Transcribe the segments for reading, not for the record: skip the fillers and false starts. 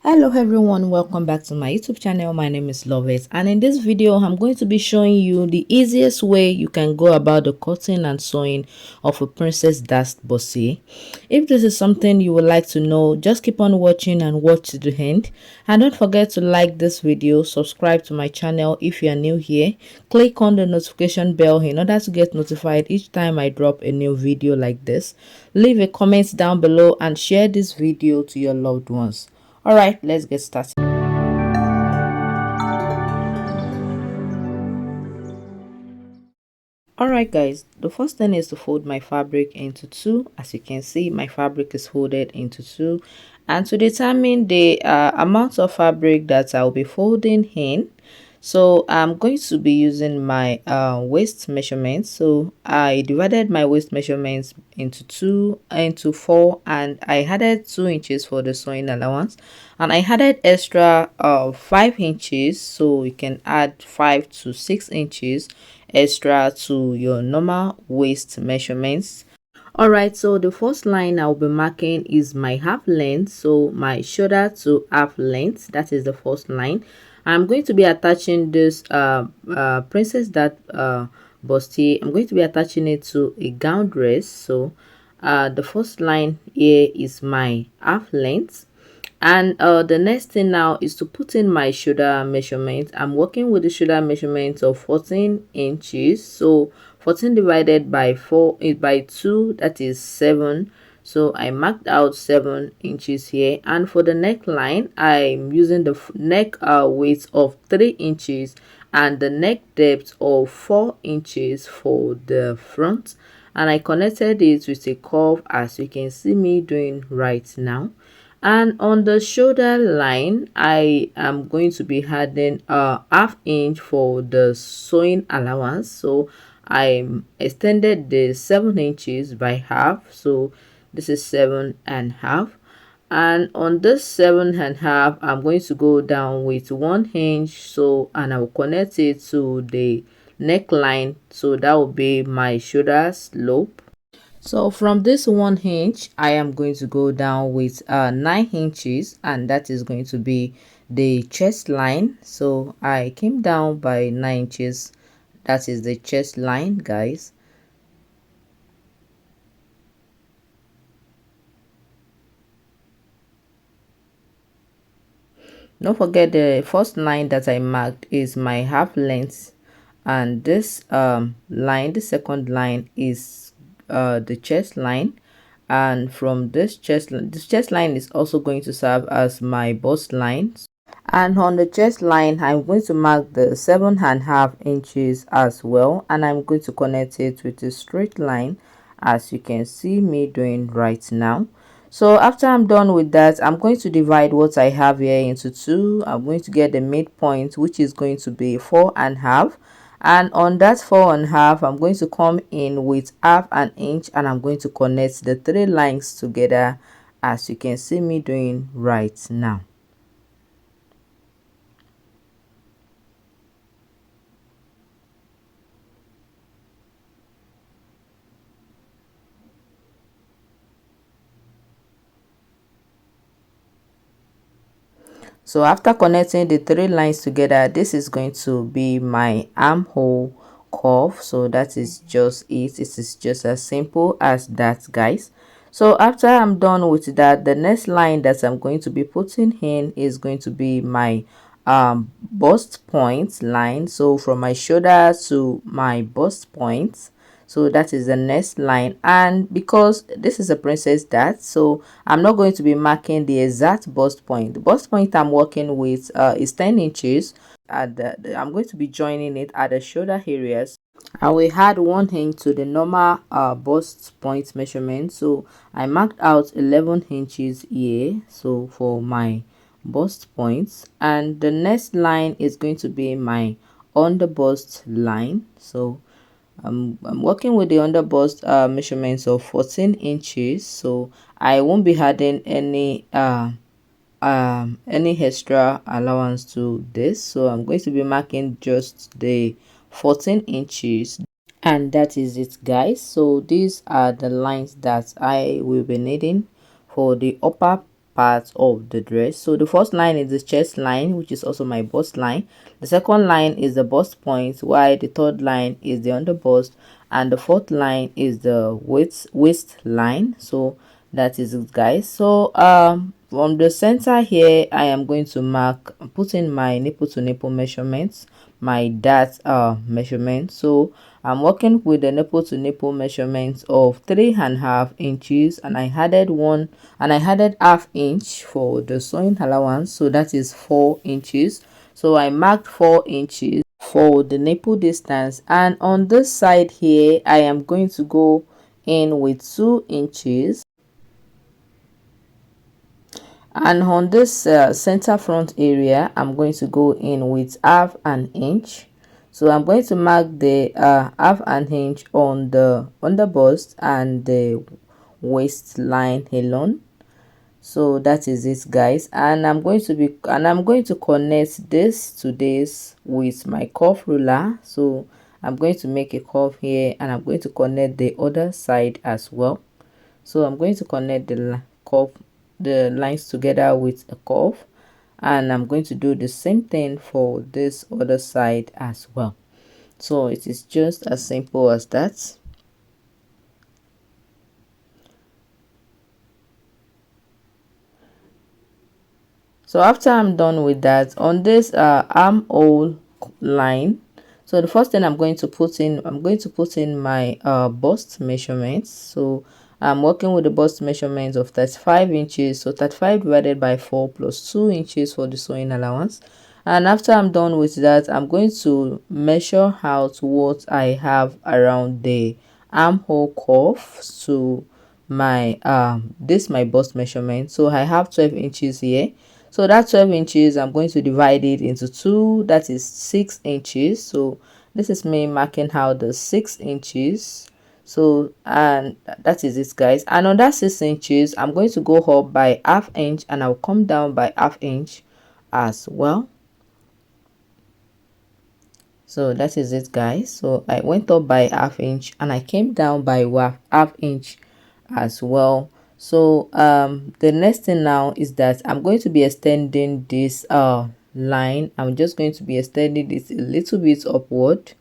Hello everyone, welcome back to my YouTube channel. My name is Lovett, and in this video I'm going to be showing you the easiest way you can go about the cutting and sewing of a princess dast bustier. If this is something you would like to know, just keep on watching and watch to the end, and don't forget to like this video, subscribe to my channel if you are new here, click on the notification bell in order to get notified each time I drop a new video like this. Leave a comment down below and share this video to your loved ones. All right, let's get started. All right, guys, the first thing is to fold my fabric into two. As you can see, my fabric is folded into two, and to determine the amount of fabric that I'll be folding in, so I'm going to be using my waist measurements. So I divided my waist measurements into four, and I added 2 inches for the sewing allowance, and I added extra 5 inches, so you can add 5 to 6 inches extra to your normal waist measurements. All right, so the first line I'll be marking is my half length, so my shoulder to half length. That is the first line. I'm going to be attaching this princess that bustier. I'm going to be attaching it to a gown dress. So the first line here is my half length, and the next thing now is to put in my shoulder measurement. I'm working with the shoulder measurement of 14 inches, so 14 divided by 4 is by 2, that is 7. So I marked out 7 inches here, and for the neckline I'm using the neck width of 3 inches and the neck depth of 4 inches for the front, and I connected it with a curve as you can see me doing right now. And on the shoulder line I am going to be adding a half inch for the sewing allowance. So I extended the 7 inches by half, so this is 7.5, and on this 7.5 I'm going to go down with 1 inch, so and I will connect it to the neckline, so that will be my shoulder slope. So from this 1 inch I am going to go down with 9 inches, and that is going to be the chest line. So I came down by 9 inches. That is the chest line, guys. Don't forget the first line that I marked is my half length, and this line, the second line, is the chest line, and from this chest line is also going to serve as my bust line. And on the chest line I'm going to mark the 7.5 inches as well, and I'm going to connect it with a straight line as you can see me doing right now. So after I'm done with that, I'm going to divide what I have here into two. I'm going to get the midpoint, which is going to be 4.5, and on that 4.5 I'm going to come in with half an inch, and I'm going to connect the 3 lines together as you can see me doing right now. So after connecting the 3 lines together, this is going to be my armhole curve. So that is just it. It is just as simple as that, guys. So after I'm done with that, the next line that I'm going to be putting in is going to be my bust point line. So from my shoulder to my bust point, so that is the next line. And because this is a princess dart, so I'm not going to be marking the exact bust point. The bust point I'm working with is 10 inches, and I'm going to be joining it at the shoulder areas. I will add 1 inch to the normal bust point measurement, so I marked out 11 inches here, so for my bust points. And the next line is going to be my under bust line. So I'm working with the under bust measurements of 14 inches, so I won't be adding any extra allowance to this. So I'm going to be marking just the 14 inches, and that is it, guys. So these are the lines that I will be needing for the upper part of the dress. So the first line is the chest line, which is also my bust line. The second line is the bust point, while the third line is the under bust, and the fourth line is the waist line. So that is it, guys. So from the center here, I am going to mark, put in my nipple to nipple measurements, my dart measurement. So I'm working with the nipple to nipple measurements of 3.5 inches, and I added half inch for the sewing allowance, so that is 4 inches. So I marked 4 inches for the nipple distance, and on this side here I am going to go in with 2 inches, and on this center front area I'm going to go in with half an inch. So I'm going to mark the half an inch on the bust and the waistline alone. So that is it, guys, and I'm going to connect this to this with my curve ruler. So I'm going to make a curve here, and I'm going to connect the other side as well. So I'm going to connect the lines together with a curve, and I'm going to do the same thing for this other side as well. So it is just as simple as that. So after I'm done with that, on this armhole line, so the first thing I'm going to put in my bust measurements. So I'm working with the bust measurements of 35 inches. So 35 divided by 4 plus 2 inches for the sewing allowance. And after I'm done with that, I'm going to measure out what I have around the armhole curve to my my bust measurement. So I have 12 inches here. So that 12 inches, I'm going to divide it into two, that is 6 inches. So this is me marking out the 6 inches. So, and that is it, guys. And on that 6 inches, I'm going to go up by half inch, and I'll come down by half inch as well. So that is it, guys. So I went up by half inch, and I came down by half inch as well. So the next thing now is that I'm going to be extending this line. I'm just going to be extending this a little bit upward.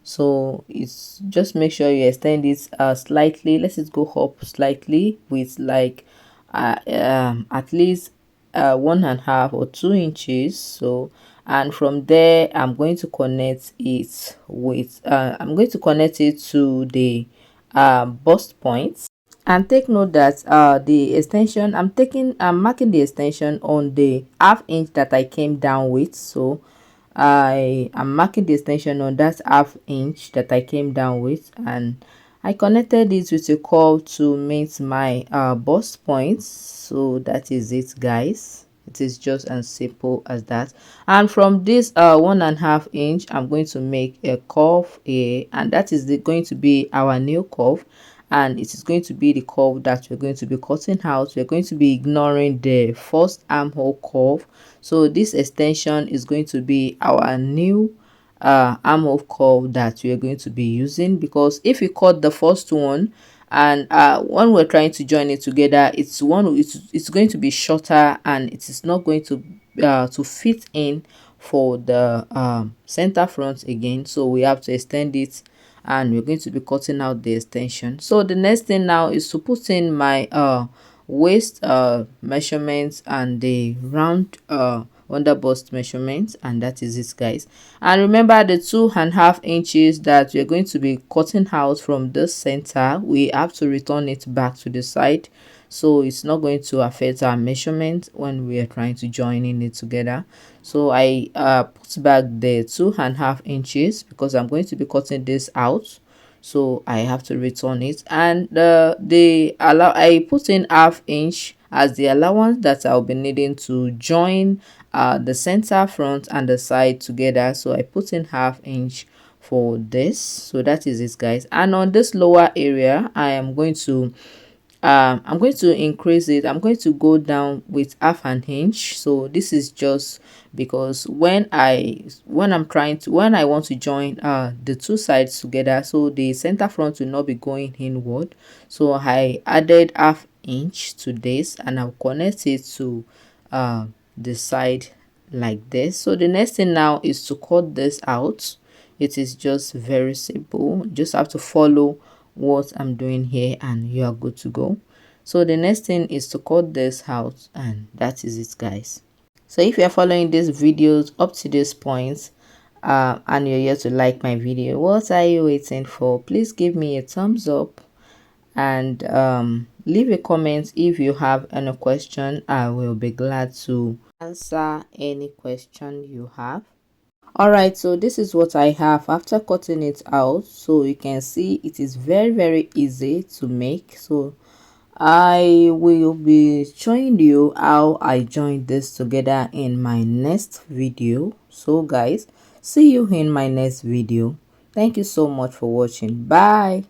So it's just make sure you extend it slightly. Let it go up slightly with like at least 1.5 or 2 inches. So, and from there I'm going to connect it with to the bust points. And take note that the extension I'm marking the extension on the half inch that I came down with. So I am marking the extension on that half inch that I came down with, and I connected it with a curve to meet my bust points. So that is it, guys. It is just as simple as that. And from this 1.5 inch, I'm going to make a curve here, and that is going to be our new curve, and it is going to be the curve that we're going to be cutting out. We're going to be ignoring the first armhole curve. So this extension is going to be our new armhole curve that we are going to be using, because if we cut the first one and when we're trying to join it together, it's going to be shorter, and it is not going to fit in for the center front again. So we have to extend it, and we're going to be cutting out the extension. So the next thing now is to put in my waist measurements and the round under bust measurements, and that is it, guys. And remember the 2.5 inches that we're going to be cutting out from the center, we have to return it back to the side, so it's not going to affect our measurement when we are trying to join in it together. So I put back the 2.5 inches because I'm going to be cutting this out, so I have to return it. And I put in half inch as the allowance that I'll be needing to join the center front and the side together. So I put in half inch for this. So that is it, guys. And on this lower area, I'm going to increase it. I'm going to go down with half an inch. So this is just because when I want to join the two sides together, so the center front will not be going inward, so I added half inch to this, and I'll connect it to the side like this. So the next thing now is to cut this out. It is just very simple. Just have to follow what I'm doing here and you are good to go. So the next thing is to cut this out, and that is it, guys. So if you're following these videos up to this point, and you're here to like my video, what are you waiting for? Please give me a thumbs up, and leave a comment if you have any question. I will be glad to answer any question you have. All right, so this is what I have after cutting it out. So you can see it is very easy to make. So I will be showing you how I joined this together in my next video. So guys, see you in my next video. Thank you so much for watching. Bye.